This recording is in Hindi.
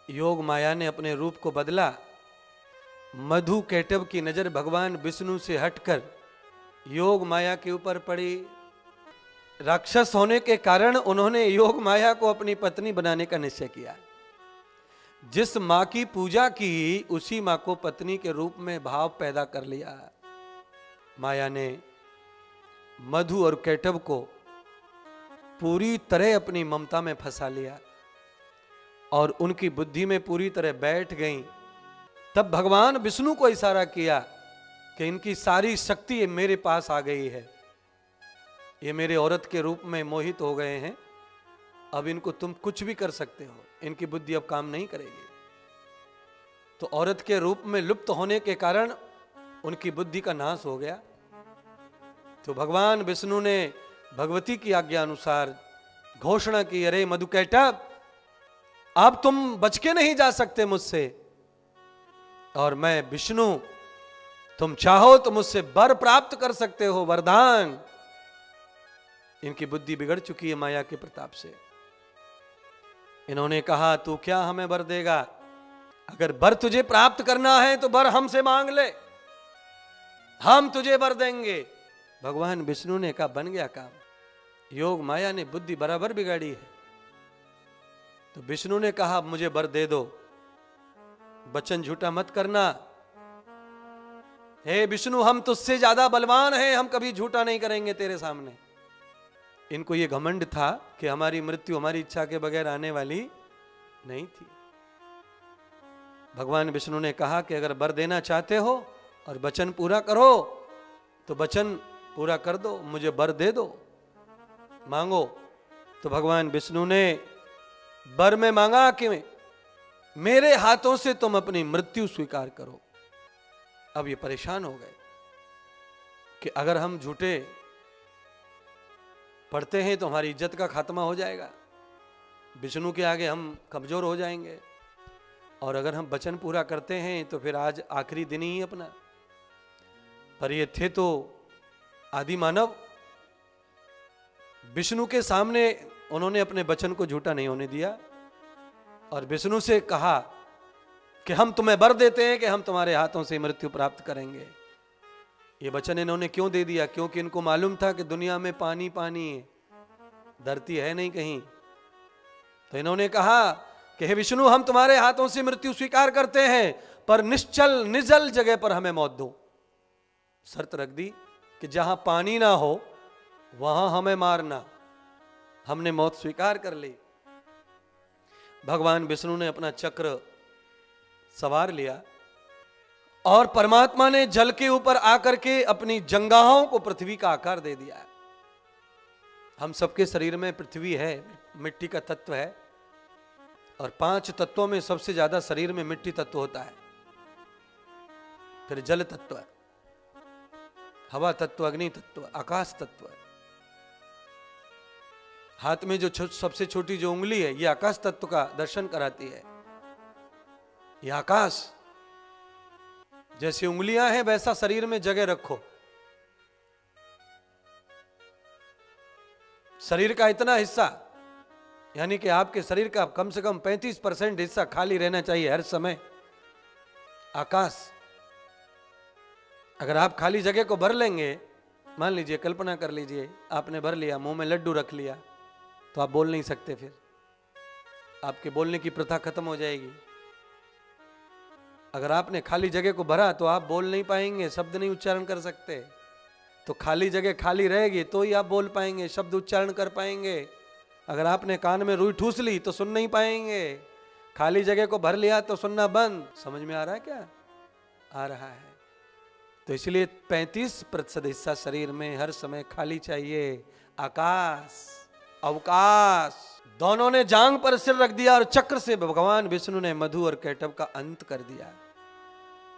योग माया ने अपने रूप को बदला। मधु कैटभ की नजर भगवान विष्णु से हटकर योग माया के ऊपर पड़ी। राक्षस होने के कारण उन्होंने योग माया को अपनी पत्नी बनाने का निश्चय किया। जिस मां की पूजा की उसी मां को पत्नी के रूप में भाव पैदा कर लिया। माया ने मधु और कैटभ को पूरी तरह अपनी ममता में फंसा लिया और उनकी बुद्धि में पूरी तरह बैठ गई। तब भगवान विष्णु को इशारा किया कि इनकी सारी शक्ति मेरे पास आ गई है, ये मेरे औरत के रूप में मोहित हो गए हैं, अब इनको तुम कुछ भी कर सकते हो, इनकी बुद्धि अब काम नहीं करेगी। तो औरत के रूप में लुप्त होने के कारण उनकी बुद्धि का नाश हो गया। तो भगवान विष्णु ने भगवती की आज्ञा अनुसार घोषणा की, अरे मधु कैटभ, अब तुम बच के नहीं जा सकते मुझसे, और मैं विष्णु, तुम चाहो तो मुझसे वर प्राप्त कर सकते हो, वरदान। इनकी बुद्धि बिगड़ चुकी है माया के प्रताप से। इन्होंने कहा, तू क्या हमें वर देगा? अगर वर तुझे प्राप्त करना है तो वर हमसे मांग ले, हम तुझे वर देंगे। भगवान विष्णु ने कहा, बन गया काम। योग माया ने बुद्धि बराबर बिगाड़ी है। तो विष्णु ने कहा, मुझे वर दे दो, वचन झूठा मत करना। हे विष्णु, हम तुझसे ज्यादा बलवान हैं, हम कभी झूठा नहीं करेंगे तेरे सामने। इनको ये घमंड था कि हमारी मृत्यु हमारी इच्छा के बगैर आने वाली नहीं थी। भगवान विष्णु ने कहा कि अगर वर देना चाहते हो और वचन पूरा करो तो वचन पूरा कर दो, मुझे वर दे दो, मांगो। तो भगवान विष्णु ने वर में मांगा कि मेरे हाथों से तुम अपनी मृत्यु स्वीकार करो। अब ये परेशान हो गए कि अगर हम झूठे पढ़ते हैं तो हमारी इज्जत का खात्मा हो जाएगा, विष्णु के आगे हम कमजोर हो जाएंगे, और अगर हम वचन पूरा करते हैं तो फिर आज आखिरी दिन ही अपना। पर ये थे तो आदि मानव, विष्णु के सामने उन्होंने अपने वचन को झूठा नहीं होने दिया और विष्णु से कहा कि हम तुम्हें वर देते हैं कि हम तुम्हारे हाथों से मृत्यु प्राप्त करेंगे। ये वचन इन्होंने क्यों दे दिया? क्योंकि इनको मालूम था कि दुनिया में पानी पानी है, धरती है नहीं कहीं। तो इन्होंने कहा कि हे विष्णु, हम तुम्हारे हाथों से मृत्यु स्वीकार करते हैं, पर निश्चल निर्जल जगह पर हमें मौत दो। शर्त रख दी कि जहां पानी ना हो वहां हमें मारना। हमने मौत स्वीकार कर ली। भगवान विष्णु ने अपना चक्र सवार लिया और परमात्मा ने जल के ऊपर आकर के अपनी जंगाहों को पृथ्वी का आकार दे दिया। हम सबके शरीर में पृथ्वी है, मिट्टी का तत्व है, और 5 तत्वों में सबसे ज्यादा शरीर में मिट्टी तत्व होता है, फिर जल तत्व, हवा तत्व, अग्नि तत्व, आकाश तत्व। हाथ में जो सबसे छोटी जो उंगली है, ये आकाश तत्व का दर्शन कराती है। ये आकाश, जैसी उंगलियां हैं वैसा शरीर में जगह रखो। शरीर का इतना हिस्सा, यानी कि आपके शरीर का कम से कम 35% हिस्सा खाली रहना चाहिए हर समय। आकाश, अगर आप खाली जगह को भर लेंगे, मान लीजिए, कल्पना कर लीजिए, आपने भर लिया, मुंह में लड्डू रख लिया, तो आप बोल नहीं सकते, फिर आपके बोलने की प्रथा खत्म हो जाएगी। अगर आपने खाली जगह को भरा तो आप बोल नहीं पाएंगे, शब्द नहीं उच्चारण कर सकते। तो खाली जगह खाली रहेगी तो ही आप बोल पाएंगे, शब्द उच्चारण कर पाएंगे। अगर आपने कान में रुई ठूस ली तो सुन नहीं पाएंगे। खाली जगह को भर लिया तो सुनना बंद। समझ में आ रहा है क्या? आ रहा है। तो इसलिए 35% हिस्सा शरीर में हर समय खाली चाहिए। आकाश, अवकाश, दोनों ने जांग पर सिर रख दिया और चक्र से भगवान विष्णु ने मधु और कैटभ का अंत कर दिया।